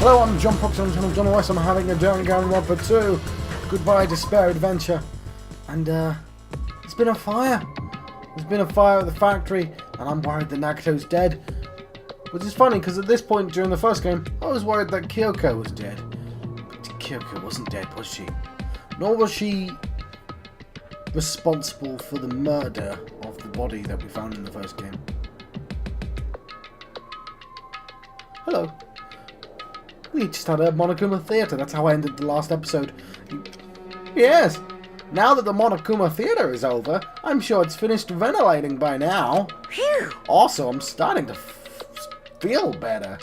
Hello, I'm John Proctor on Channel John West. I'm having a Danganronpa 2. Goodbye, Despair Adventure. And, there's been a fire. There's been a fire at the factory, and I'm worried that Nagito's dead. Which is funny, because at this point during the first game, I was worried that Kyoko was dead. But Kyoko wasn't dead, was she? Nor was she responsible for the murder of the body that we found in the first game. Hello. We just had a Monokuma Theatre. That's how I ended the last episode. Yes. Now that the Monokuma Theatre is over, I'm sure it's finished ventilating by now. Phew. Also, I'm starting to feel better.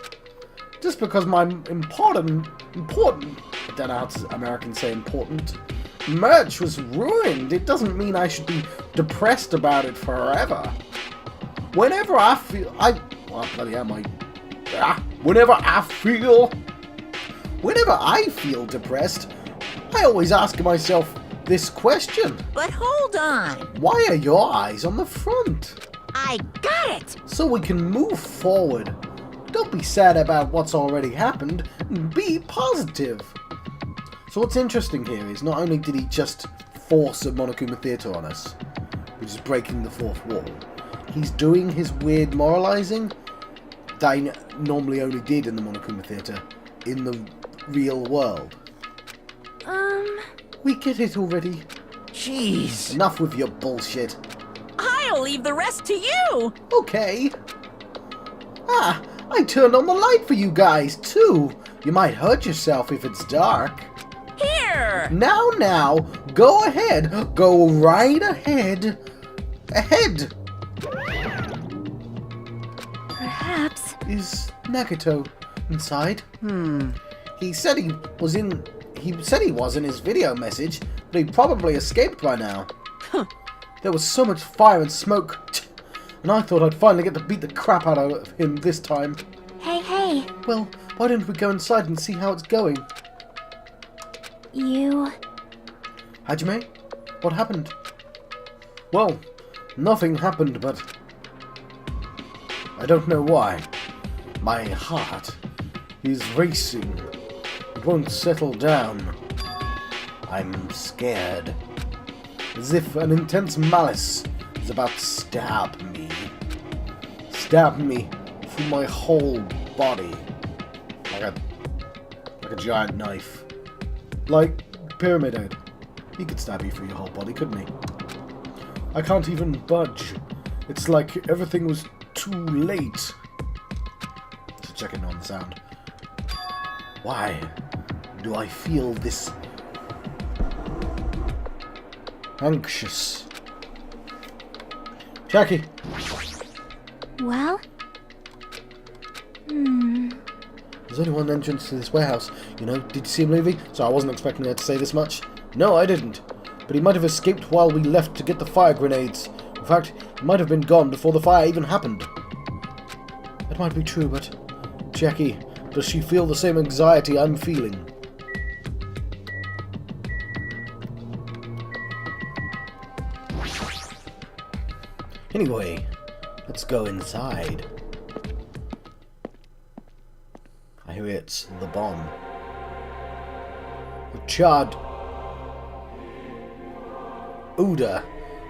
Just because my important, I don't know how Americans say important, merch was ruined, it doesn't mean I should be depressed about it forever. Whenever I feel, Whenever I feel depressed, I always ask myself this question. But hold on. Why are your eyes on the front? I got it! So we can move forward. Don't be sad about what's already happened. Be positive. So what's interesting here is not only did he just force a Monokuma Theatre on us, which is breaking the fourth wall, he's doing his weird moralizing that I normally only did in the Monokuma Theatre in the real world. We get it already. Jeez. Enough with your bullshit. I'll leave the rest to you. Okay. Ah, I turned on the light for you guys, too. You might hurt yourself if it's dark. Here. Now, go ahead. Go right ahead. Ahead. Perhaps. Is Nagito inside? He said he was in his video message, but he probably escaped by now. There was so much fire and smoke, and I thought I'd finally get to beat the crap out of him this time. Hey. Well, why don't we go inside and see how it's going? You... Hajime? What happened? Well, nothing happened, but I don't know why. My heart is racing. It won't settle down. I'm scared. As if an intense malice is about to stab me. Stab me through my whole body. Like a giant knife. Like Pyramid Head. He could stab you through your whole body, couldn't he? I can't even budge. It's like everything was too late. Just checking on the sound. Why do I feel this anxious? Jackie! Well? There's only one entrance to this warehouse. You know, did you see him leaving? So I wasn't expecting her to say this much. No, I didn't. But he might have escaped while we left to get the fire grenades. In fact, he might have been gone before the fire even happened. That might be true, but... Jackie, does she feel the same anxiety I'm feeling? Anyway, let's go inside. I hear it's the bomb. The charred odor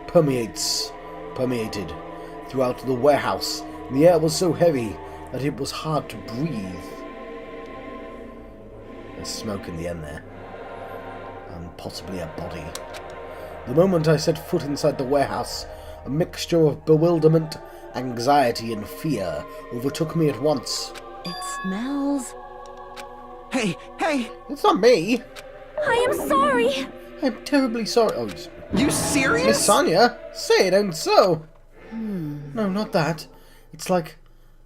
permeated throughout the warehouse. The air was so heavy that it was hard to breathe. There's smoke in the end there. And possibly a body. The moment I set foot inside the warehouse, a mixture of bewilderment, anxiety, and fear overtook me at once. It smells... Hey! It's not me! I am sorry! I'm terribly sorry. Oh, You serious? Miss Sonia, say it ain't so. No, not that. It's like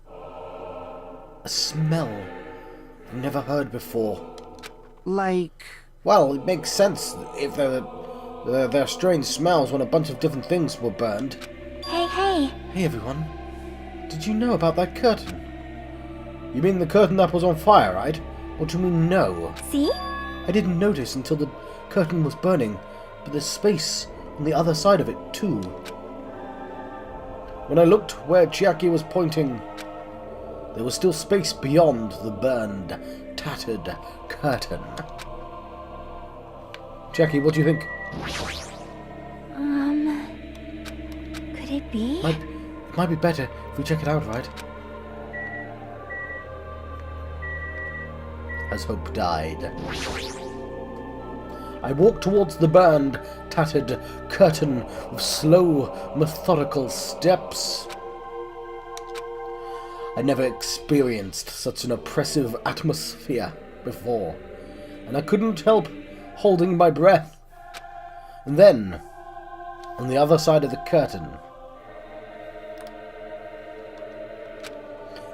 a smell I've never heard before. Like... Well, it makes sense if there are strange smells when a bunch of different things were burned. Hey. Hey everyone, did you know about that curtain? You mean the curtain that was on fire, right? Or do you mean no? See? I didn't notice until the curtain was burning, but there's space on the other side of it too. When I looked where Chiaki was pointing, there was still space beyond the burned tattered curtain. Jackie, what do you think? Could it be? It might be better if we check it out, right? As hope died. I walked towards the burned, tattered curtain with slow, methodical steps. I never experienced such an oppressive atmosphere before, and I couldn't help holding my breath. And then, on the other side of the curtain,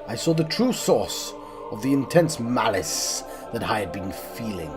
I saw the true source of the intense malice that I had been feeling.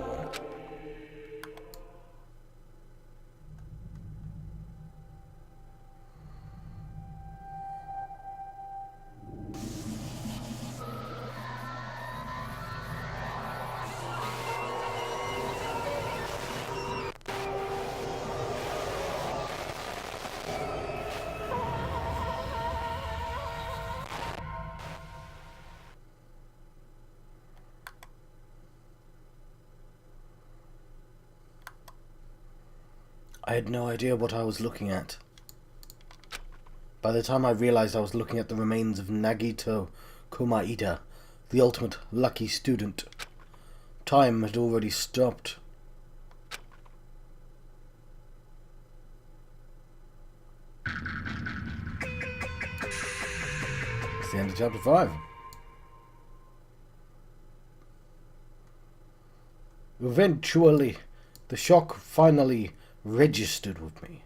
I had no idea what I was looking at. By the time I realized I was looking at the remains of Nagito Komaeda, the ultimate lucky student, time had already stopped. It's the end of chapter 5. Eventually, the shock finally registered with me.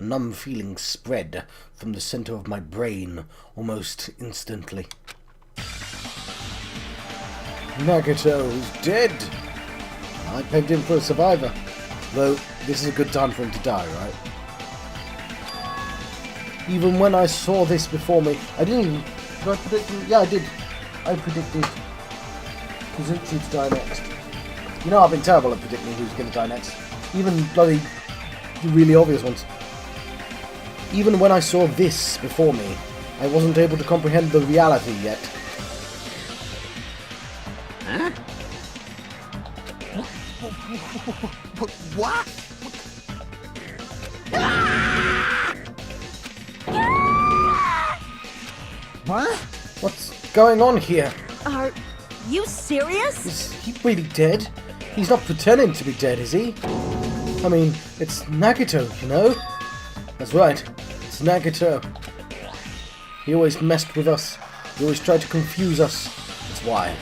A numb feeling spread from the center of my brain almost instantly. Nagito is dead! I pegged him for a survivor. Though, this is a good time for him to die, right? Even when I saw this before me, I didn't even... Did I predict him? Yeah, I did. I predicted Kazuchi to die next. You know, I've been terrible at predicting who's going to die next. Even bloody really obvious ones. Even when I saw this before me, I wasn't able to comprehend the reality yet. Huh? What? What? What's going on here? Are you serious? Is he really dead? He's not pretending to be dead, is he? I mean, it's Nagito, you know? That's right, it's Nagito. He always messed with us. He always tried to confuse us. That's why.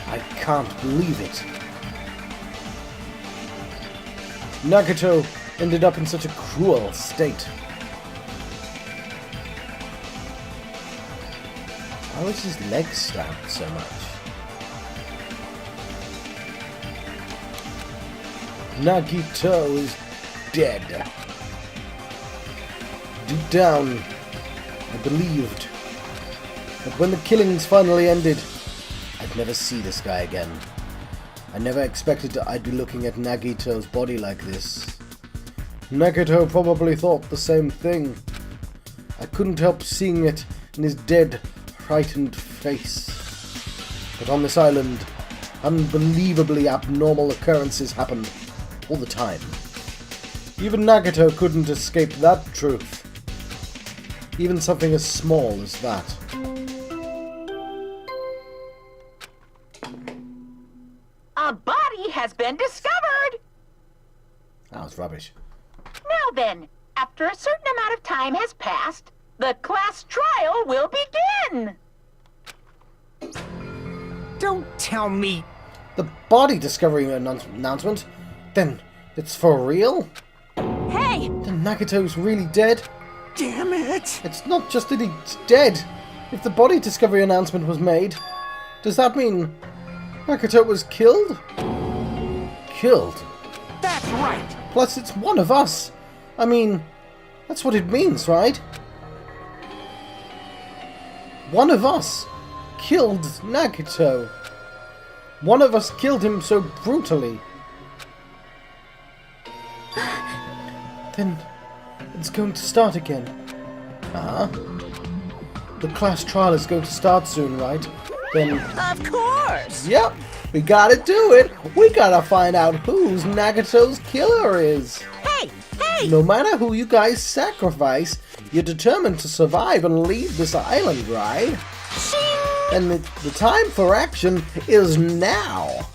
I can't believe it. Nagito ended up in such a cruel state. Why was his leg stabbed so much? Nagito is dead. Deep down, I believed that when the killings finally ended, I'd never see this guy again. I never expected I'd be looking at Nagito's body like this. Nagito probably thought the same thing. I couldn't help seeing it in his dead, frightened face. But on this island, unbelievably abnormal occurrences happened all the time. Even Nagito couldn't escape that truth. Even something as small as that. A body has been discovered! That was rubbish. Now then, after a certain amount of time has passed, the class trial will begin! Don't tell me. The body discovery announcement? Then it's for real? Hey! Then Nagito's really dead? Damn it. It's not just that he's dead. If the body discovery announcement was made, does that mean Nagito was killed? Killed? That's right. Plus it's one of us. I mean, that's what it means, right? One of us killed Nagito. One of us killed him so brutally. Then it's going to start again. Huh? The class trial is going to start soon, right? then Of course! yep, we gotta do it. We gotta find out who's Nagito's killer is. Hey! Hey! No matter who you guys sacrifice, you're determined to survive and leave this island, right? Shing! And the time for action is now.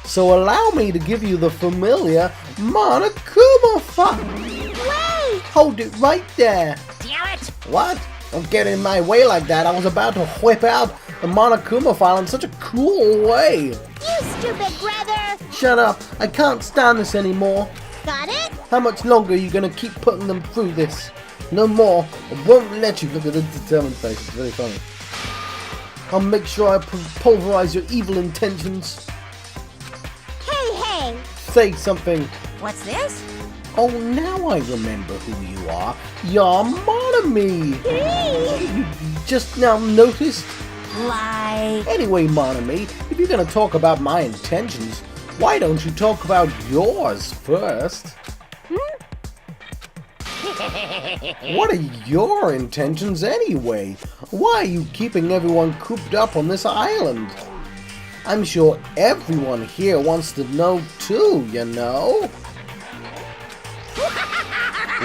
So allow me to give you the familiar Monokuma fight. Wait! Hold it right there. Damn it! What? Don't get in my way like that. I was about to whip out the Monokuma file in such a cool way. You stupid brother! Shut up. I can't stand this anymore. Got it? How much longer are you going to keep putting them through this? No more. I won't let you. Look at the determined face. It's very funny. I'll make sure I pulverize your evil intentions. Hey! Say something. What's this? Oh, now I remember who you are. You're Monami. Hey! You just now noticed? Like... Anyway, Monami, if you're going to talk about my intentions, why don't you talk about yours first? What are your intentions anyway? Why are you keeping everyone cooped up on this island? I'm sure everyone here wants to know too, you know?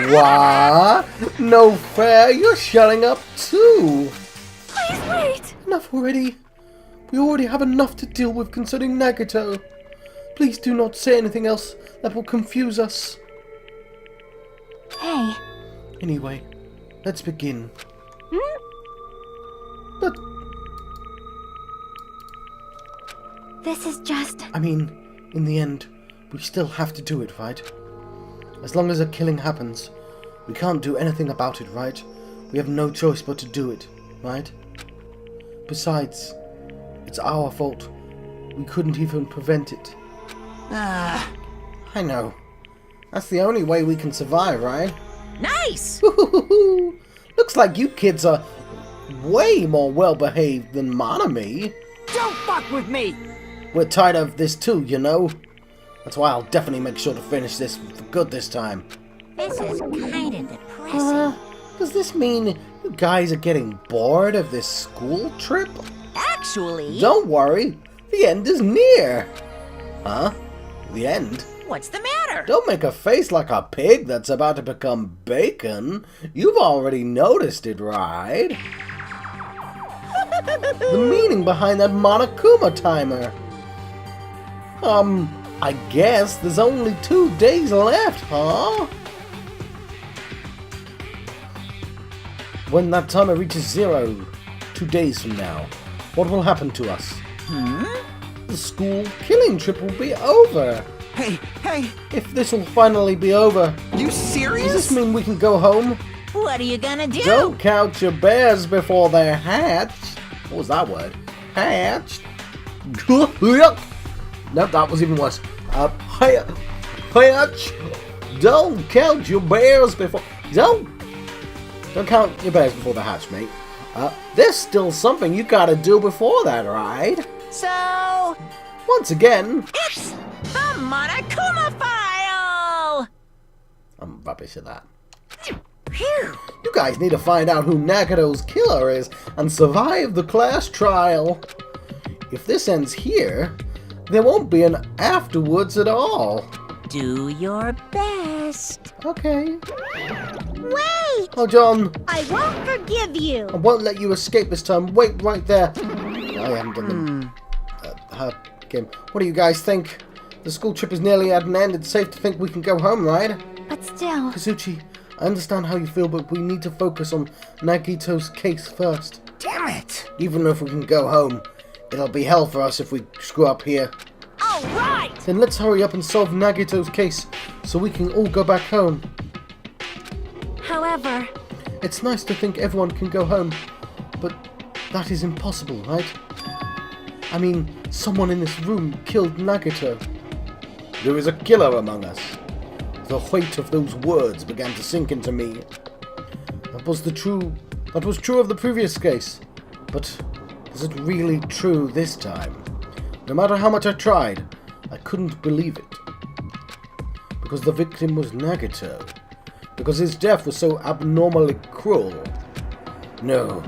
What? No fair, you're shutting up too. Please wait! Enough already. We already have enough to deal with concerning Nagito. Please do not say anything else that will confuse us. Hey. Anyway, let's begin. But, This is just... I mean, in the end, we still have to do it, right? As long as a killing happens, we can't do anything about it, right? We have no choice but to do it, right? Besides, it's our fault. We couldn't even prevent it. I know. That's the only way we can survive, right? Nice! Looks like you kids are way more well-behaved than Monami. Don't fuck with me! We're tired of this too, you know? That's why I'll definitely make sure to finish this for good this time. This is kinda depressing. Does this mean you guys are getting bored of this school trip? Actually... Don't worry, the end is near. Huh? The end? What's the matter? Don't make a face like a pig that's about to become bacon. You've already noticed it, right? The meaning behind that Monokuma timer. I guess there's only 2 days left, huh? When that timer reaches 0, 2 days from now, what will happen to us? The school killing trip will be over. Hey, If this will finally be over, you does serious? this mean we can go home? What are you gonna do? Don't count your bears before they're hatched. What was that word? Hatched? No, that was even worse. Hatch. Don't count your bears before... Don't count your bears before the hatch, mate. There's still something you gotta do before that, right? So... Once again... It's the Monokuma file! I'm rubbish at that. Phew! You guys need to find out who Nagito's killer is and survive the class trial. If this ends here, there won't be an afterwards at all. Do your best. Okay. Wait! Oh, John, I won't forgive you! I won't let you escape this time. Wait right there. I haven't done the game. What do you guys think? The school trip is nearly at an end. It's safe to think we can go home, right? But still... Kazuchi, I understand how you feel, but we need to focus on Nagito's case first. Damn it! Even if we can go home, it'll be hell for us if we screw up here. All right! Then let's hurry up and solve Nagito's case so we can all go back home. However... It's nice to think everyone can go home, but that is impossible, right? I mean, someone in this room killed Nagito. There is a killer among us. The weight of those words began to sink into me. That was true of the previous case, but is it really true this time? No matter how much I tried, I couldn't believe it. Because the victim was Nagito. Because his death was so abnormally cruel. No,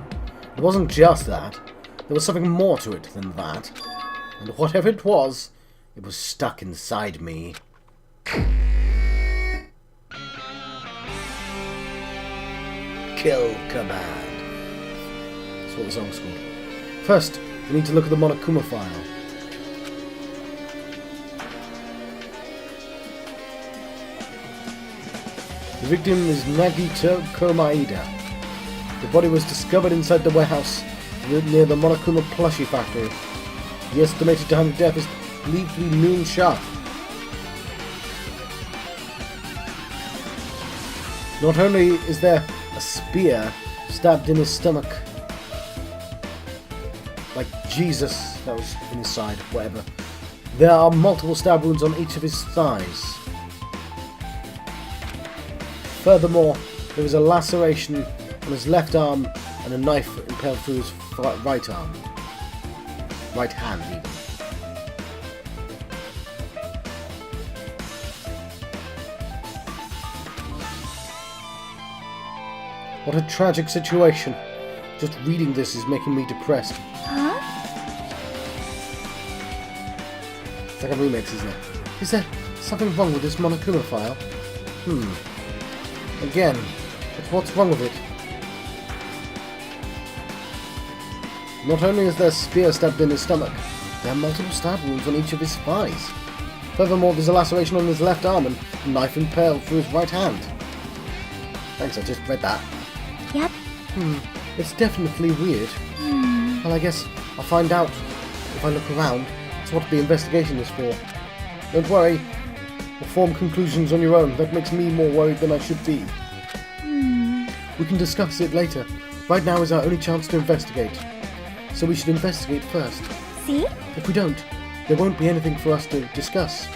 it wasn't just that. there was something more to it than that. And whatever it was stuck inside me. Kill command. That's what the song's called. First, we need to look at the Monokuma file. The victim is Nagito Komaeda. The body was discovered inside the warehouse near the Monokuma plushie factory. The estimated time of death is believed to be noon sharp. Not only is there a spear stabbed in his stomach, like Jesus, that was in his side, whatever. There are multiple stab wounds on each of his thighs. Furthermore, there is a laceration on his left arm and a knife impaled through his right arm. Right hand, even. What a tragic situation. Just reading this is making me depressed. Huh? It's like a remix, isn't it? Is there something wrong with this Monokuma file? Again, but what's wrong with it? Not only is there a spear stabbed in his stomach, there are multiple stab wounds on each of his thighs. Furthermore, there's a laceration on his left arm and a knife impaled through his right hand. Thanks, I just read that. Yep. It's definitely weird. Well, I guess I'll find out if I look around. That's what the investigation is for. Don't worry. You'll form conclusions on your own. That makes me more worried than I should be. We can discuss it later. Right now is our only chance to investigate. So we should investigate first. See? If we don't, there won't be anything for us to discuss.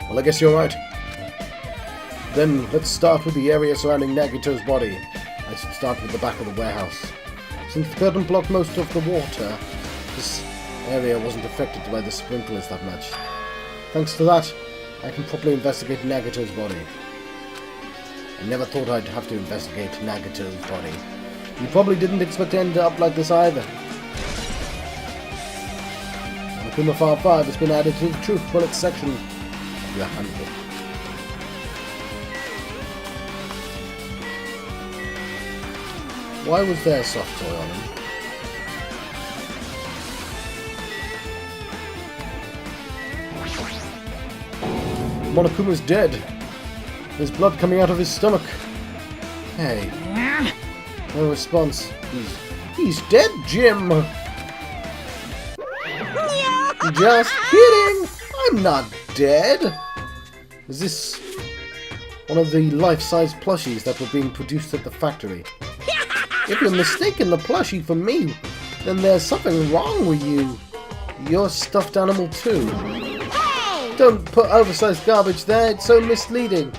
Well, I guess you're right. Then let's start with the area surrounding Nagito's body. I should start with the back of the warehouse. Since the curtain blocked most of the water, this area wasn't affected by the sprinklers that much. Thanks to that, I can properly investigate Nagito's body. I never thought I'd have to investigate Nagito's body. You probably didn't expect to end up like this either. Monokuma File 5 has been added to the Truth Bullets section of your handbook. Why was there a soft toy on him? Monokuma's dead. There's blood coming out of his stomach. Hey. No response. He's dead, Jim! Just kidding! I'm not dead! Is this one of the life-size plushies that were being produced at the factory? If you're mistaking the plushie for me, then there's something wrong with you. You're a stuffed animal too. Hey! Don't put oversized garbage there, it's so misleading.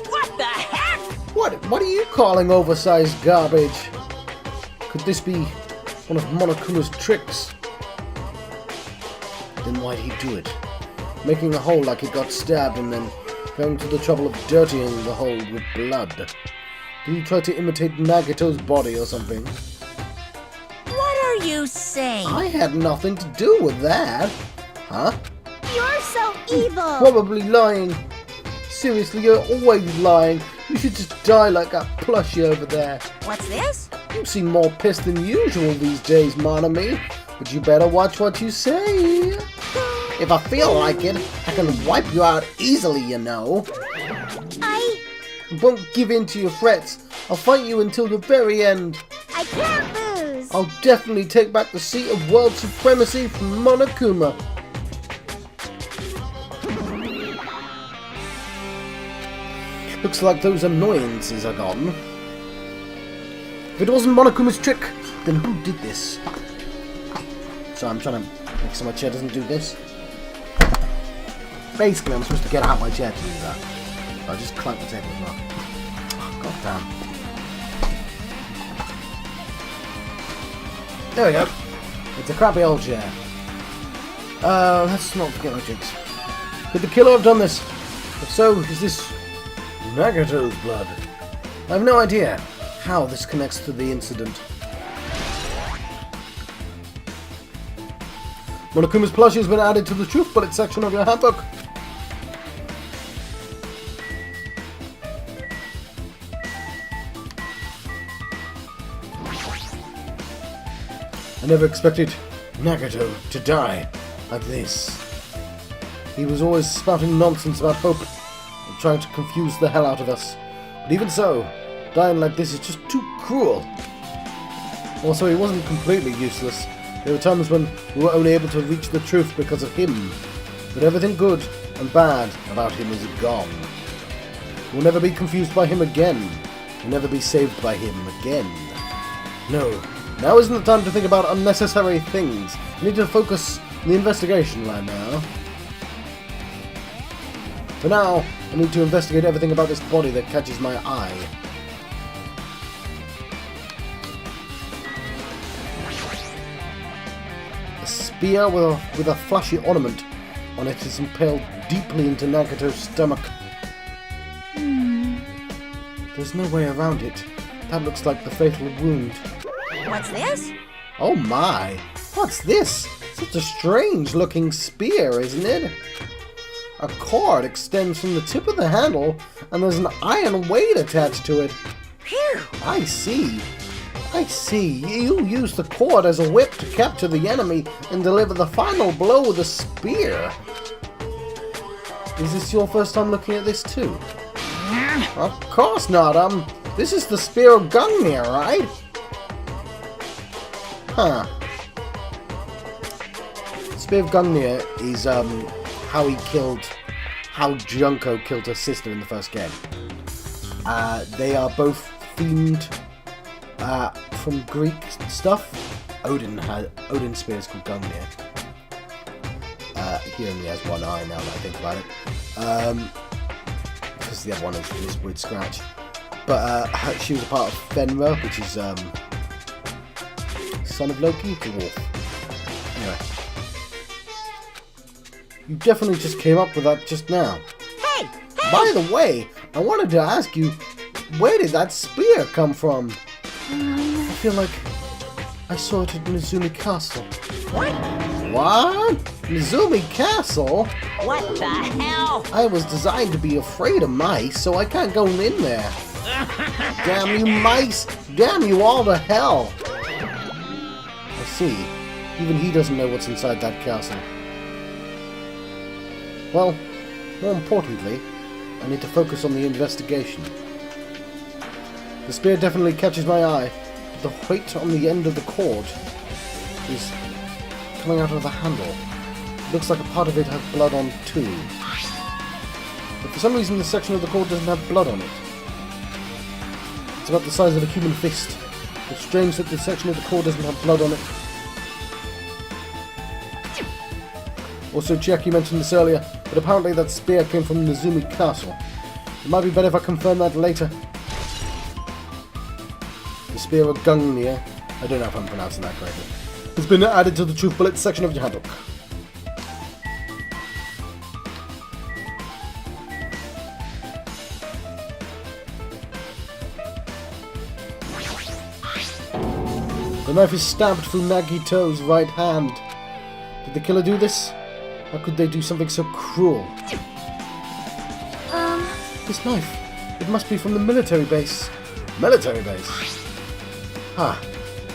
What the heck? What are you calling oversized garbage? Could this be one of Monokuma's tricks? Then why'd he do it? Making a hole like he got stabbed and then going to the trouble of dirtying the hole with blood. Did he try to imitate Nagito's body or something? What are you saying? I had nothing to do with that. Huh? You're so evil! Probably lying. Seriously, you're always lying. You should just die like that plushie over there. What's this? You seem more pissed than usual these days, Monami. But you better watch what you say. If I feel like it, I can wipe you out easily, you know. I Won't give in to your threats. I'll fight you until the very end. can't lose! I'll definitely take back the seat of world supremacy from Monokuma. Looks like those annoyances are gone. If it wasn't Monokuma's trick, then who did this? So I'm trying to make sure my chair doesn't do this. Basically, I'm supposed to get out my chair to do that. I'll just clank the table as well. Oh, God damn. There we go. It's a crappy old chair. Let's not forget my jinx. Could the killer have done this? If so, is this Nagito's blood? I have no idea how this connects to the incident. Monokuma's plushie has been added to the Truth Bullet section of your handbook. I never expected Nagito to die like this. He was always spouting nonsense about hope and trying to confuse the hell out of us. But even so, dying like this is just too cruel. Also, he wasn't completely useless. There were times when we were only able to reach the truth because of him. But everything good and bad about him is gone. We'll never be confused by him again. We'll never be saved by him again. No, now isn't the time to think about unnecessary things. We need to focus on the investigation right now. For now, I need to investigate everything about this body that catches my eye. A spear with a flashy ornament on it is impaled deeply into Nagito's stomach. There's no way around it. That looks like the fatal wound. What's this? Oh my! What's this? Such a strange looking spear, isn't it? A cord extends from the tip of the handle, and there's an iron weight attached to it. Phew! I see. I see. You use the cord as a whip to capture the enemy and deliver the final blow with a spear. Is this your first time looking at this too? Of course not. This is the Spear of Gungnir, right? Huh. Spear of Gungnir is how Junko killed her sister in the first game. They are both themed from Greek stuff. Odin's spear is called Gungnir. He only has one eye now that I think about it. Because the other one is this weird scratch. But she was a part of Fenrir, which is son of Loki, dwarf. Anyway. You definitely just came up with that just now. Hey! By the way, I wanted to ask you, where did that spear come from? I feel like I saw it at Mizumi Castle. What? What? Mizumi Castle? What the hell? I was designed to be afraid of mice, so I can't go in there. Damn you mice! Damn you all to hell! I see. Even he doesn't know what's inside that castle. Well, more importantly, I need to focus on the investigation. The spear definitely catches my eye, but the weight on the end of the cord is coming out of the handle. It looks like a part of it has blood on too. But for some reason this section of the cord doesn't have blood on it. It's about the size of a human fist. It's strange that this section of the cord doesn't have blood on it. Also, Chiaki mentioned this earlier, but apparently that spear came from Mizumi Castle. It might be better if I confirm that later. The Spear of Gungnir, I don't know if I'm pronouncing that correctly, has been added to the Truth Bullet section of your handbook. The knife is stabbed through Nagito's right hand. Did the killer do this? How could they do something so cruel? This knife. It must be from the military base. Military base? Ah,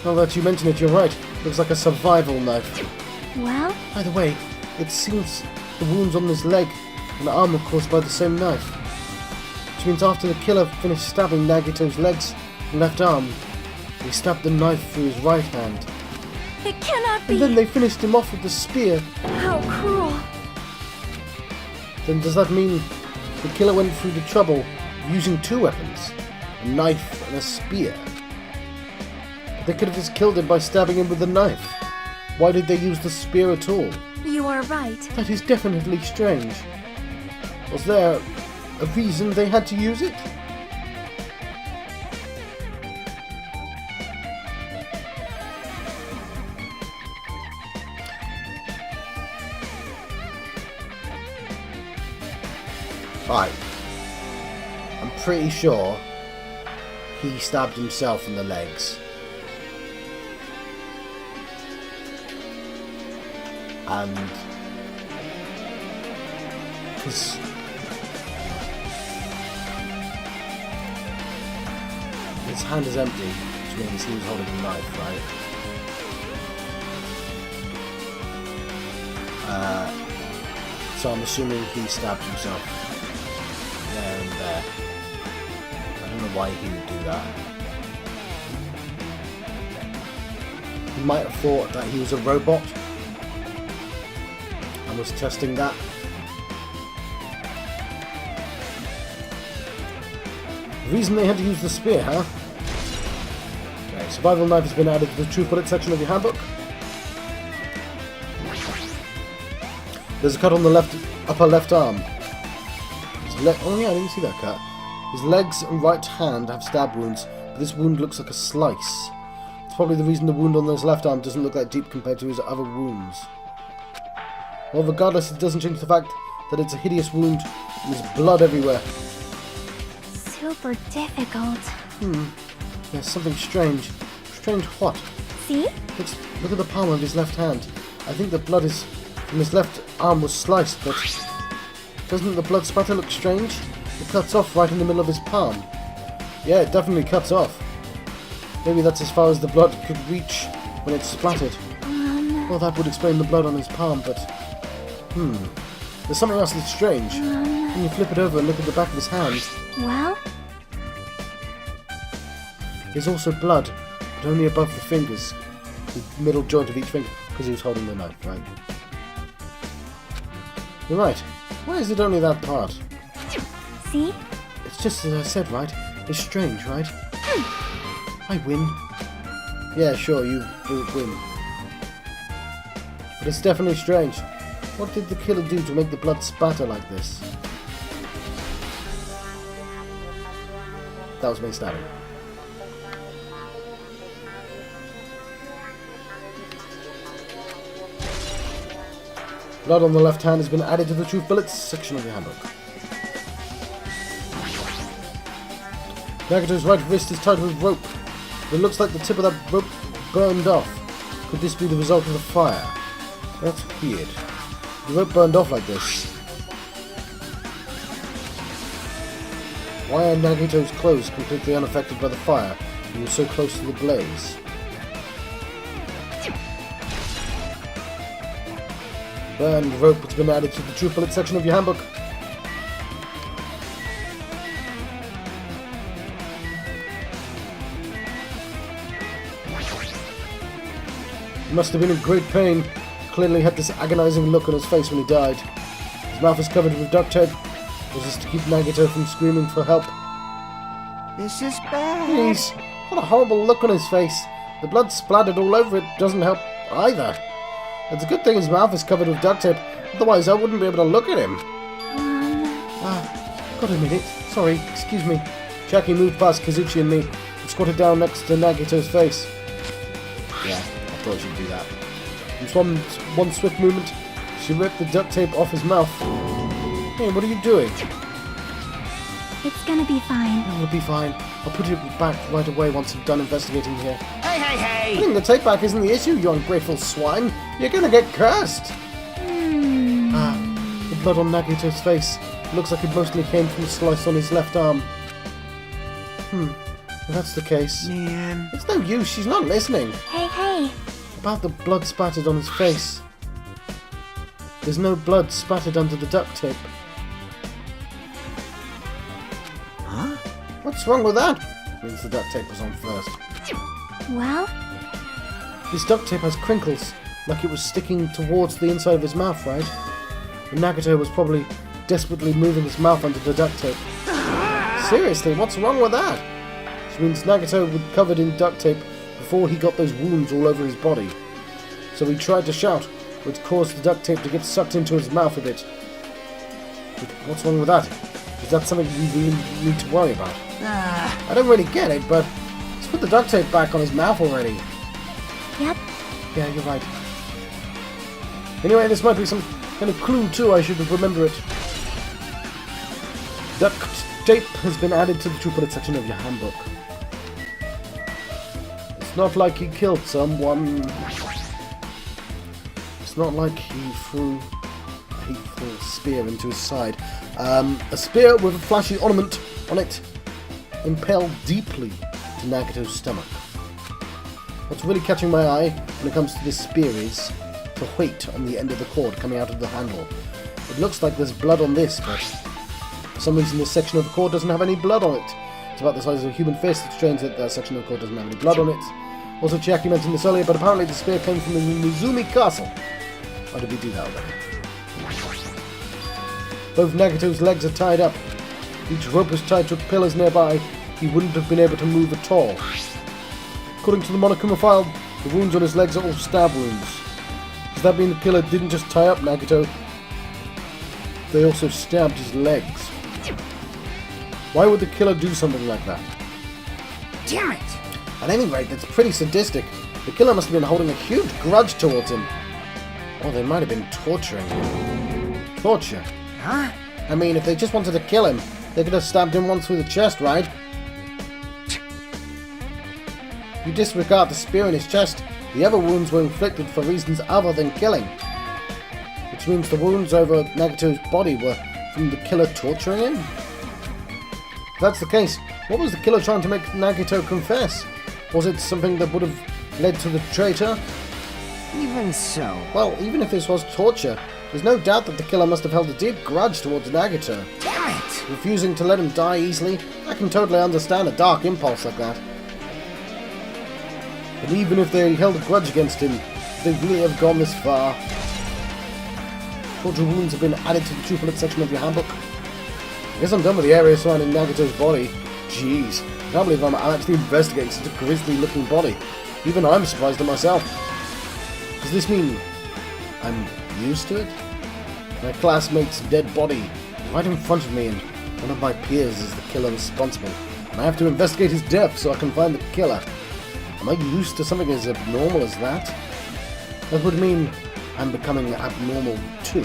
now that you mention it, you're right. Looks like a survival knife. Well, By the way, it seems the wounds on his leg and arm were caused by the same knife. Which means after the killer finished stabbing Nagito's legs and left arm, he stabbed the knife through his right hand. it cannot be. And then they finished him off with the spear. How cruel. Then does that mean the killer went through the trouble of using two weapons? A knife and a spear? But they could have just killed him by stabbing him with a knife. Why did they use the spear at all? You are right. That is definitely strange. Was there a reason they had to use it? Right. I'm pretty sure he stabbed himself in the legs. and his hand is empty, which means he was holding a knife, right? So I'm assuming he stabbed himself there and there. I don't know why he would do that. He might have thought that he was a robot and was testing that. The reason they had to use the spear, huh? Okay, survival knife has been added to the truth bullet section of your handbook. There's a cut on the upper left arm. Oh yeah, I didn't see that cut. His legs and right hand have stab wounds, but this wound looks like a slice. It's probably the reason the wound on his left arm doesn't look that deep compared to his other wounds. Well, regardless, it doesn't change the fact that it's a hideous wound and there's blood everywhere. Super difficult. There's something strange. Strange what? See? Look at the palm of his left hand. I think the blood is from his left arm was sliced, but doesn't the blood spatter look strange? It cuts off right in the middle of his palm. Yeah, it definitely cuts off. Maybe that's as far as the blood could reach when it's splattered. Well, that would explain the blood on his palm, but there's something else that's strange. When you flip it over and look at the back of his hand, Well? there's also blood, but only above the fingers, the middle joint of each finger, because he was holding the knife, right? You're right. Why is it only that part? See? It's just as I said, right? It's strange, right? I win. Yeah, sure, you win. But it's definitely strange. What did the killer do to make the blood spatter like this? That was me stabbing. Blood on the left hand has been added to the truth bullets section of your handbook. Nagito's right wrist is tied with rope. It looks like the tip of that rope burned off. Could this be the result of the fire? That's weird. The rope burned off like this. Why are Nagito's clothes completely unaffected by the fire? He was so close to the blaze. Burned rope has been added to the truth bullet section of your handbook. He must have been in great pain. Clearly had this agonizing look on his face when he died. His mouth is covered with duct tape. Was this to keep Nagito from screaming for help? This is bad. Please, what a horrible look on his face. The blood splattered all over it doesn't help either. It's a good thing his mouth is covered with duct tape, otherwise I wouldn't be able to look at him. Got a minute. Sorry, excuse me. Jackie moved past Kazuchi and me and squatted down next to Nagito's face. Yeah, I thought she'd do that. In one swift movement, she ripped the duct tape off his mouth. Hey, what are you doing? It's gonna be fine. It'll be fine. I'll put it back right away once I'm done investigating here. Hey! Putting the tape back isn't the issue, you ungrateful swine. You're gonna get cursed. The blood on Nagito's face. Looks like it mostly came from a slice on his left arm. If that's the case. Man. It's no use, she's not listening. Hey! About the blood spattered on his face. There's no blood spattered under the duct tape. Huh? What's wrong with that? Means the duct tape was on first. Well? This duct tape has crinkles, like it was sticking towards the inside of his mouth, right? And Nagito was probably desperately moving his mouth under the duct tape. Seriously, what's wrong with that? Which means Nagito was covered in duct tape before he got those wounds all over his body. So he tried to shout, which caused the duct tape to get sucked into his mouth a bit. But what's wrong with that? Is that something we really need to worry about? I don't really get it, but let's put the duct tape back on his mouth already. Yep. Yeah, you're right. Anyway, this might be some kind of clue too, I should remember it. Duct tape has been added to the true bullet section of your handbook. It's not like he killed someone. It's not like he threw a hateful spear into his side. A spear with a flashy ornament on it impaled deeply to Nagito's stomach. What's really catching my eye when it comes to this spear is the weight on the end of the cord coming out of the handle. It looks like there's blood on this, but for some reason this section of the cord doesn't have any blood on it. It's about the size of a human fist. It's strange that that section of the cord doesn't have any blood on it. Also, Chiaki mentioned this earlier, but apparently the spear came from the Mizumi Castle. Why did we do that already? Both Nagito's legs are tied up. Each rope is tied to pillars nearby. He wouldn't have been able to move at all. According to the Monokuma file, the wounds on his legs are all stab wounds. Does that mean the killer didn't just tie up Nagito? They also stabbed his legs. Why would the killer do something like that? Damn it! At any rate, that's pretty sadistic. The killer must have been holding a huge grudge towards him. Or they might have been torturing him. Torture? Huh? I mean, if they just wanted to kill him, they could have stabbed him once through the chest, right? You disregard the spear in his chest. The other wounds were inflicted for reasons other than killing. Which means the wounds over Nagito's body were from the killer torturing him? If that's the case, what was the killer trying to make Nagito confess? Was it something that would have led to the traitor? Even so. Well, even if this was torture, there's no doubt that the killer must have held a deep grudge towards Nagito. Damn it! Refusing to let him die easily, I can totally understand a dark impulse like that. But even if they held a grudge against him, would they really have gone this far? Torture wounds have been added to the triplet section of your handbook. I guess I'm done with the area surrounding Nagito's body. Jeez, I can't believe I'm actually investigating such a grisly looking body. Even I'm surprised at myself. Does this mean I'm used to it? My classmate's dead body right in front of me, and one of my peers is the killer responsible. And I have to investigate his death so I can find the killer. Am I used to something as abnormal as that? That would mean I'm becoming abnormal too.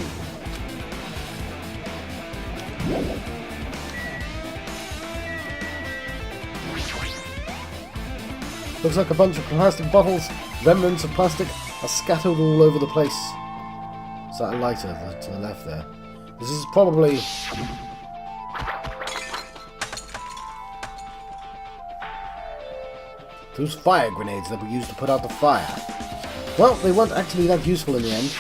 Looks like a bunch of plastic bottles, remnants of plastic, are scattered all over the place. Is that a lighter to the left there? This is probably... those fire grenades that were used to put out the fire. Well, they weren't actually that useful in the end.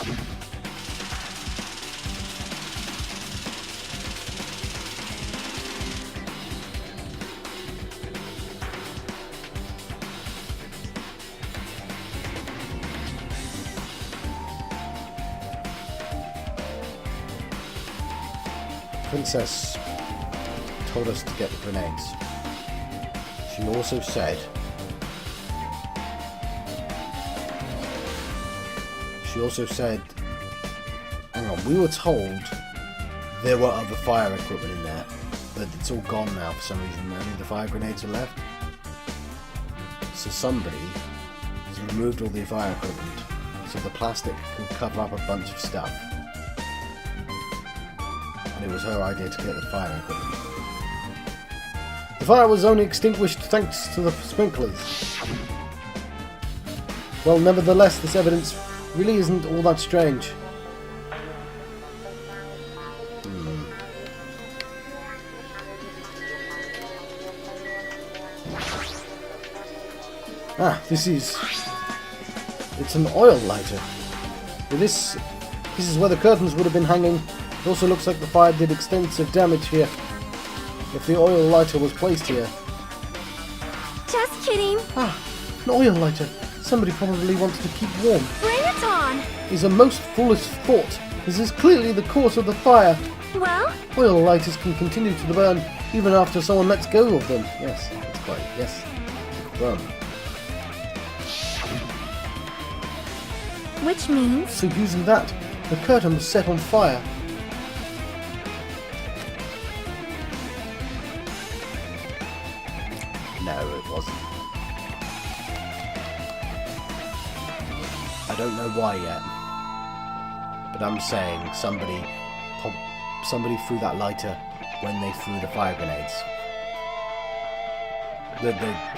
Princess told us to get the grenades. She also said... hang on, we were told there were other fire equipment in there, but it's all gone now for some reason. Only the fire grenades are left. So somebody has removed all the fire equipment, so the plastic can cover up a bunch of stuff. And it was her idea to get the fire equipment. The fire was only extinguished thanks to the sprinklers. Well, nevertheless, this evidence really isn't all that strange. Ah, this is... it's an oil lighter. This is where the curtains would have been hanging. It also looks like the fire did extensive damage here. If the oil lighter was placed here. Just kidding. Ah, an oil lighter. Somebody probably wanted to keep warm. Bring it on. Is a most foolish thought. This is clearly the cause of the fire. Well, Oil lighters can continue to burn even after someone lets go of them. Yes, that's quite, yes. Burn. which means... So using that, the curtain was set on fire. No, it wasn't. I don't know why yet, but I'm saying somebody threw that lighter when they threw the fire grenades.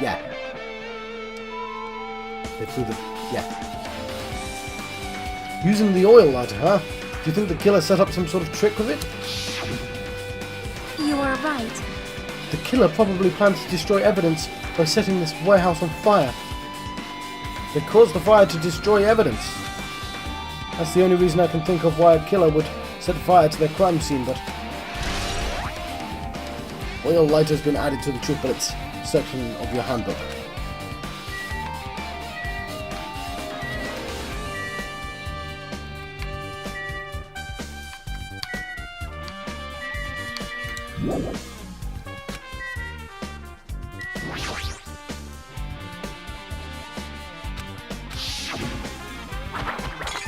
Yeah. They threw the... yeah. Using the oil lighter, huh? Do you think the killer set up some sort of trick with it? You are right. The killer probably planned to destroy evidence by setting this warehouse on fire. They caused the fire to destroy evidence. That's the only reason I can think of why a killer would set fire to their crime scene, but... Oil lighter has been added to the truth bullets section of your handbook.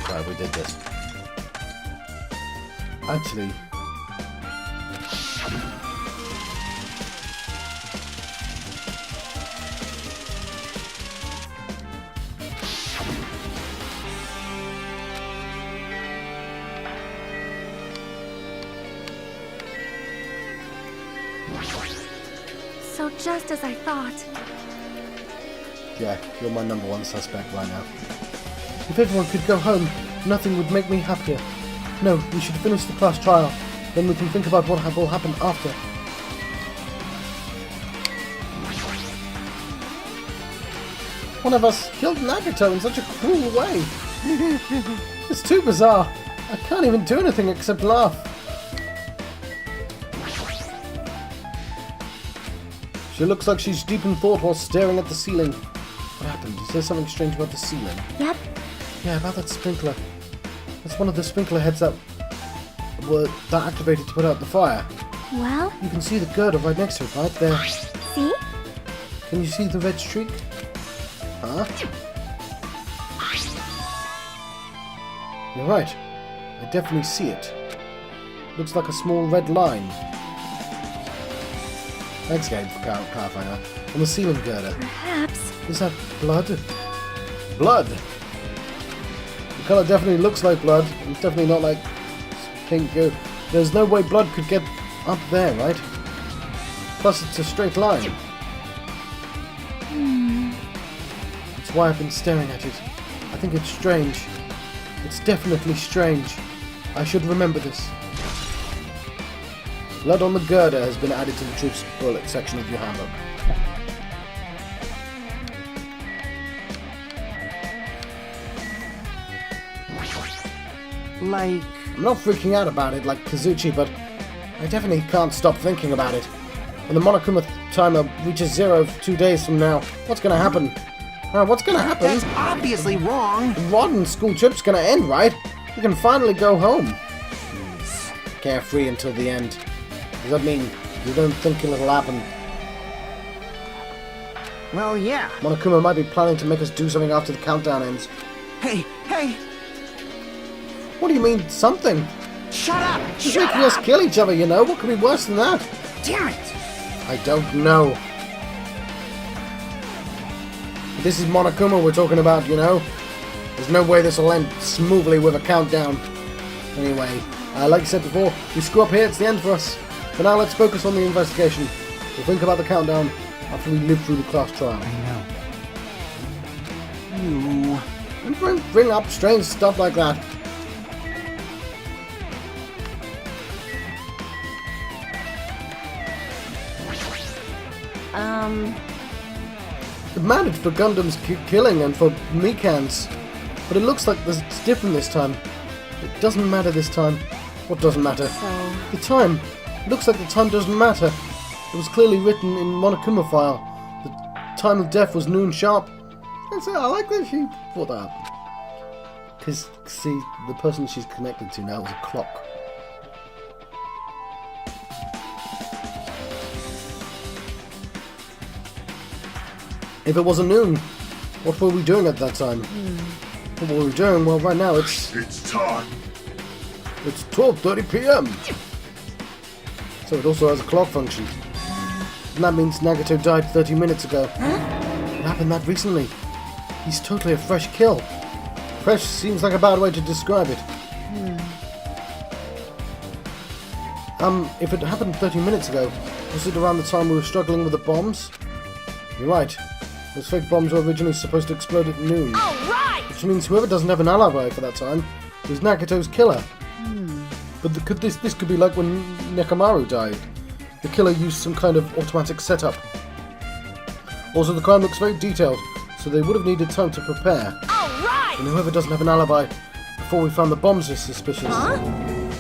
Right, we did this. Actually... So just as I thought. Yeah, you're my number one suspect right now. If everyone could go home, nothing would make me happier. No, we should finish the class trial. Then we can think about what will happen after. One of us killed Nagito in such a cruel way. It's too bizarre. I can't even do anything except laugh. She looks like she's deep in thought while staring at the ceiling. What happened? Is there something strange about the ceiling? Yep. Yeah, about that sprinkler. That's one of the sprinkler heads that were activated to put out the fire. Well, You can see the girder right next to it, right there. see? Can you see the red streak? Huh? You're right. I definitely see it. Looks like a small red line. Thanks, game, for clarifying that. On the ceiling girder. Perhaps. Is that blood? Blood! The colour definitely looks like blood. It's definitely not like pink goo. There's no way blood could get up there, right? Plus, it's a straight line. That's why I've been staring at it. I think it's strange. It's definitely strange. I should remember this. Blood on the girder has been added to the truth bullet section of your handbook. Like... I'm not freaking out about it like Kazuchi, but I definitely can't stop thinking about it. When the Monokuma timer reaches 0 2 days from now, what's gonna happen? What's gonna happen? That's obviously wrong. The rotten school trip's gonna end, right? We can finally go home. Carefree until the end. Does that mean you don't think it'll happen? Well, yeah. Monokuma might be planning to make us do something after the countdown ends. Hey, hey! What do you mean, something? Shut up! He's Shut making us up! kill each other, you know? What could be worse than that? Damn it! I don't know. This is Monokuma we're talking about, you know? There's no way this will end smoothly with a countdown. Anyway, like I said before, we screw up here, it's the end for us. For now, let's focus on the investigation. We'll think about the countdown after we live through the class trial. I know. You... And bring up strange stuff like that. It mattered for Gundam's killing and for Mikan's, but it looks like it's different this time. It doesn't matter this time. What doesn't matter? So, The time. It looks like the time doesn't matter. It was clearly written in Monokuma file. The time of death was noon sharp. And so I like that she thought that. Because, see, the person she's connected to now is a clock. If it wasn't noon, what were we doing at that time? What were we doing? Well, right now it's time. It's 12:30 p.m. So it also has a clock function. And that means Nagito died 30 minutes ago. It happened that recently. He's totally a fresh kill. Fresh seems like a bad way to describe it. If it happened 30 minutes ago, was it around the time we were struggling with the bombs? You're right. Those fake bombs were originally supposed to explode at noon. All right! Which means whoever doesn't have an alibi for that time is Nagito's killer. But this could be like when Nekomaru died. The killer used some kind of automatic setup. Also, the crime looks very detailed, so they would have needed time to prepare. All right. And whoever doesn't have an alibi before we found the bombs is suspicious. Huh?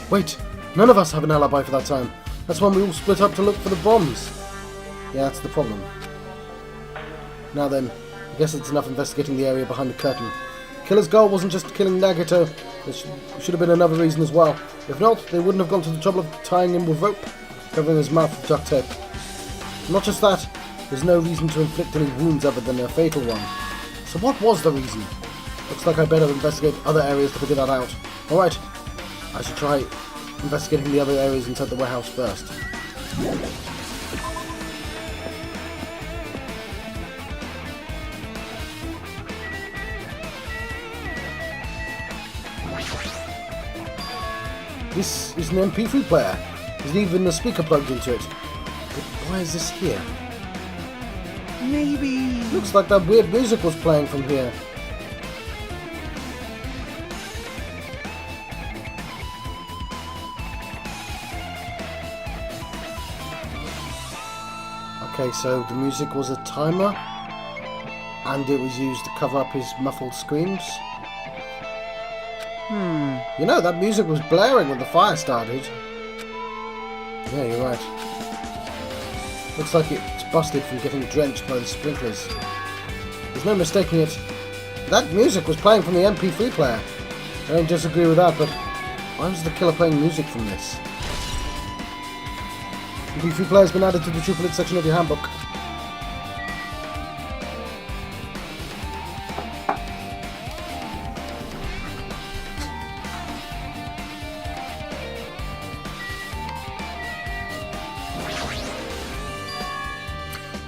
Wait, none of us have an alibi for that time. That's when we all split up to look for the bombs. Yeah, that's the problem. Now then, I guess it's enough investigating the area behind the curtain. Killer's goal wasn't just killing Nagito. There should have been another reason as well. If not, they wouldn't have gone to the trouble of tying him with rope, covering his mouth with duct tape. Not just that, there's no reason to inflict any wounds other than a fatal one. So what was the reason? Looks like I better investigate other areas to figure that out. Alright, I should try investigating the other areas inside the warehouse first. This is an MP3 player. There's even a speaker plugged into it. But why is this here? Maybe... Looks like that weird music was playing from here. Okay, so the music was a timer, and it was used to cover up his muffled screams. You know, that music was blaring when the fire started. Yeah, you're right. Looks like it's busted from getting drenched by the sprinklers. There's no mistaking it. That music was playing from the MP3 player. I don't disagree with that, but why was the killer playing music from this? MP3 player has been added to the triplet section of your handbook.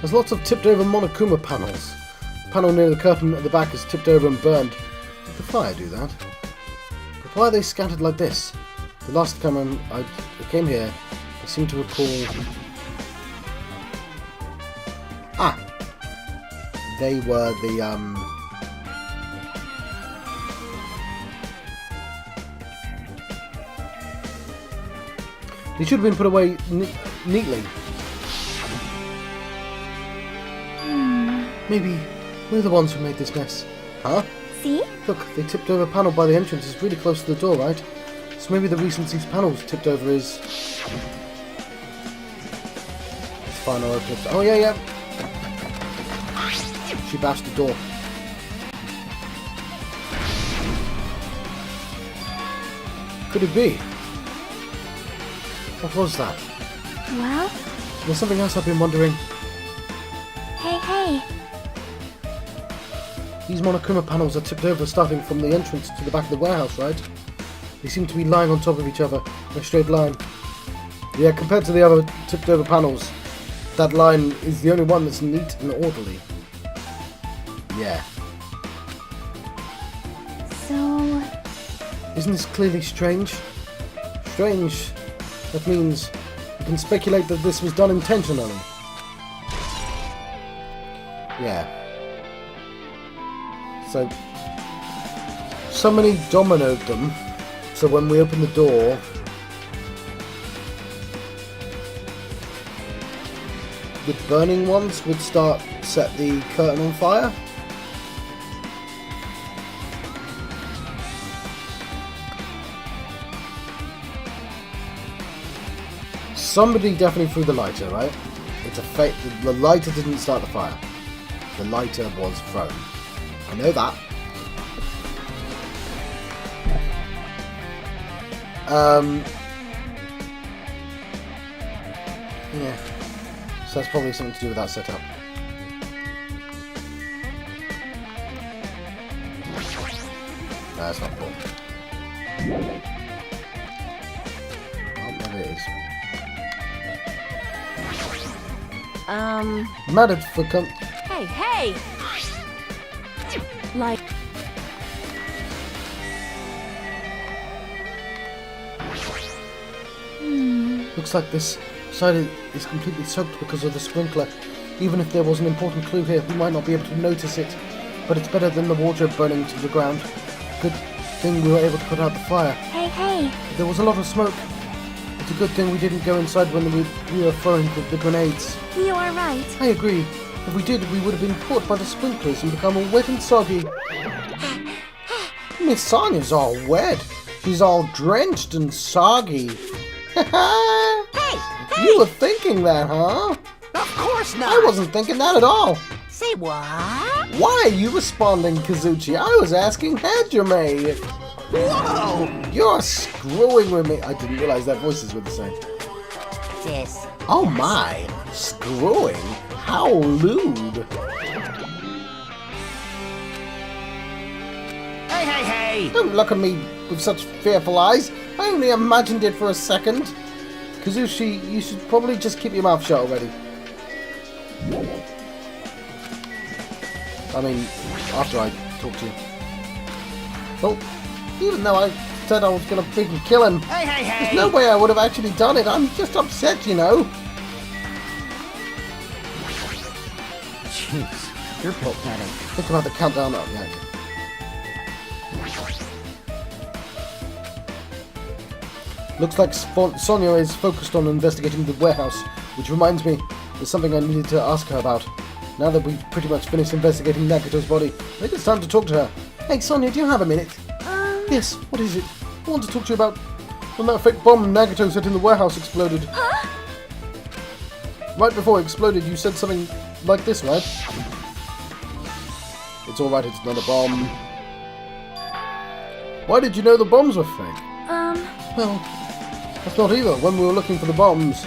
There's lots of tipped over Monokuma panels. The panel near the curtain at the back is tipped over and burned. Did the fire do that? But why are they scattered like this? The last time I came here, I seem to recall... Ah! They were the, They should have been put away neatly. Maybe we're the ones who made this mess. Huh? See? Look, they tipped over a panel by the entrance. It's really close to the door, right? So maybe the reason these panels tipped over is... It's fine, I'll open it. Oh, yeah. She bashed the door. Could it be? What was that? Well? There's something else I've been wondering. Hey. These Monokuma panels are tipped over starting from the entrance to the back of the warehouse, right? They seem to be lying on top of each other in a straight line. Yeah, compared to the other tipped over panels, that line is the only one that's neat and orderly. Yeah. So... Isn't this clearly strange? Strange. That means you can speculate that this was done intentionally. Yeah. So, somebody dominoed them, so when we open the door, the burning ones would set the curtain on fire. Somebody definitely threw the lighter, right? It's a fake. The lighter didn't start the fire. The lighter was thrown. I know that. Yeah. So that's probably something to do with that setup. No, that's not cool. Oh, there it is. Mad for Hey! Like... Looks like this side is completely soaked because of the sprinkler. Even if there was an important clue here, we might not be able to notice it. But it's better than the wardrobe burning to the ground. Could thing we were able to put out the fire. Hey, hey. There was a lot of smoke. It's a good thing we didn't go inside when we were throwing the grenades. You are right. I agree. If we did, we would have been caught by the sprinklers and become all wet and soggy. Miss Sonia's all wet. She's all drenched and soggy. Hey! You were thinking that, huh? Of course not! I wasn't thinking that at all. Say what? Why are you responding, Kazuchi? I was asking Hajime. Whoa! You're screwing with me. I didn't realize that voices were the same. Yes. Oh my, screwing? How lewd. Hey, hey, hey! Don't look at me with such fearful eyes. I only imagined it for a second. Kazushi, you should probably just keep your mouth shut already. I mean, after I talk to you. Well, even though I said I was gonna freaking kill him, Hey, hey, hey! there's no way I would have actually done it. I'm just upset, you know. Jeez, you're built better. Think about the countdown up, yeah. Looks like Sonia is focused on investigating the warehouse, which reminds me, there's something I needed to ask her about. Now that we've pretty much finished investigating Nagito's body, I think it's time to talk to her. Hey Sonia, do you have a minute? Yes, what is it? I want to talk to you about when that fake bomb Nagito set in the warehouse exploded. Huh? Right before it exploded, you said something like this, right? It's alright, it's not a bomb. Why did you know the bombs were fake? Well, that's not either. When we were looking for the bombs,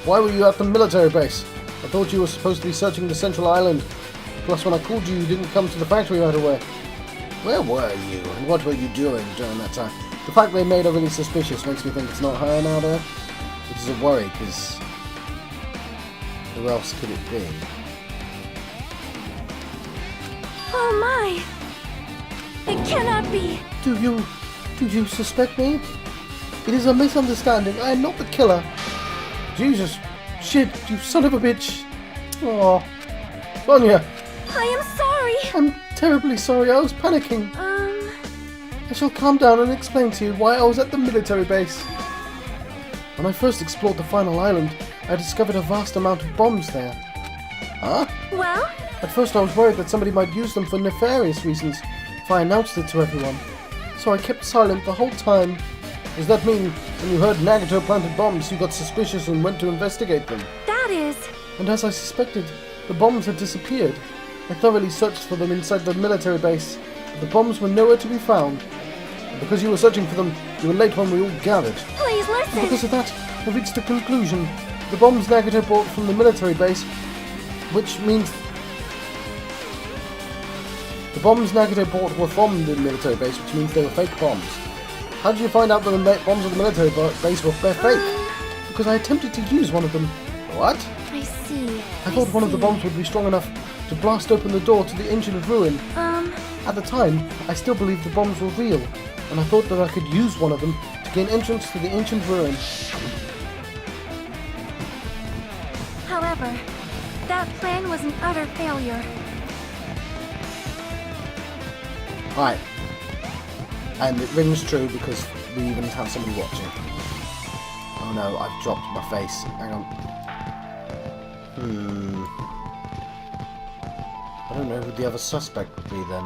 why were you at the military base? I thought you were supposed to be searching the central island. Plus, when I called you, you didn't come to the factory right away. Where were you, and what were you doing during that time? The fact they made her really suspicious makes me think it's not her now there. Which is a worry, because who else could it be? Oh my! It cannot be! Do you suspect me? It is a misunderstanding. I am not the killer. Jesus. Shit, you son of a bitch. Oh, Sonia. I am sorry! I'm terribly sorry. I was panicking. I shall calm down and explain to you why I was at the military base. When I first explored the final island, I discovered a vast amount of bombs there. Huh? Well? At first I was worried that somebody might use them for nefarious reasons if I announced it to everyone. So I kept silent the whole time. Does that mean when you heard Nagito planted bombs, you got suspicious and went to investigate them? That is... And as I suspected, the bombs had disappeared. I thoroughly searched for them inside the military base, but the bombs were nowhere to be found. And because you were searching for them, you were late when we all gathered. Please And listen! because of that, I reached a conclusion. The bombs Nagito bought from the military base, which means... The bombs Nagito bought were from the military base, which means they were fake bombs. How did you find out that the bombs of the military base were fake? Because I attempted to use one of them. What? I see. I thought one of the bombs would be strong enough to blast open the door to the ancient ruin. At the time, I still believed the bombs were real, and I thought that I could use one of them to gain entrance to the ancient ruin. However, that plan was an utter failure. Right. And it rings true because we even have somebody watching. Oh no, I've dropped my face. Hang on. I don't know who the other suspect would be then.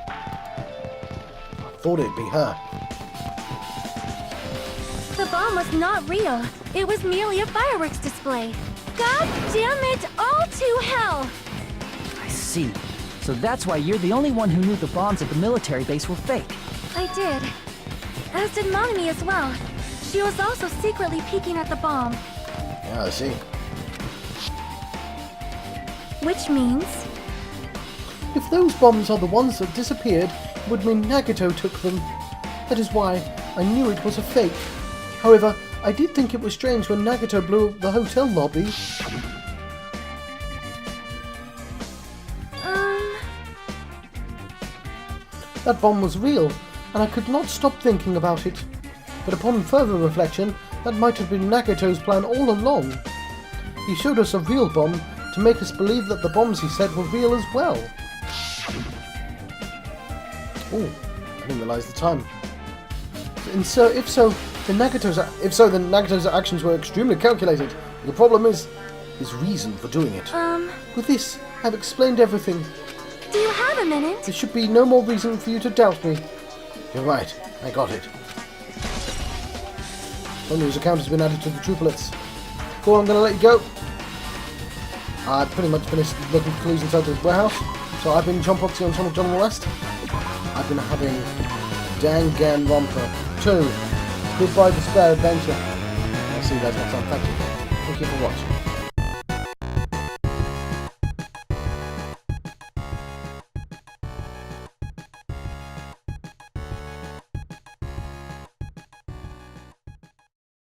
I thought it'd be her. The bomb was not real. It was merely a fireworks display. God damn it, all to hell! I see. So that's why you're the only one who knew the bombs at the military base were fake. I did. As did Mommy as well. She was also secretly peeking at the bomb. Yeah, I see. Which means... If those bombs are the ones that disappeared, it would mean Nagito took them. That is why I knew it was a fake. However, I did think it was strange when Nagito blew up the hotel lobby. That bomb was real, and I could not stop thinking about it. But upon further reflection, that might have been Nagito's plan all along. He showed us a real bomb to make us believe that the bombs he said were real as well. Oh, I didn't realise the time. And so, if so, the Nagito's actions were extremely calculated. The problem is his reason for doing it. With this, I've explained everything. Do you have a minute? There should be no more reason for you to doubt me. You're right. I got it. Sonya's account has been added to the triplets. Cool, I'm going to let you go. I pretty much finished looking for clues inside the warehouse. So I've been John Proxy on Channel John West. I've been having Danganronpa 2. Goodbye Despair Adventure. I'll see you guys next time. Thank you. Thank you for watching.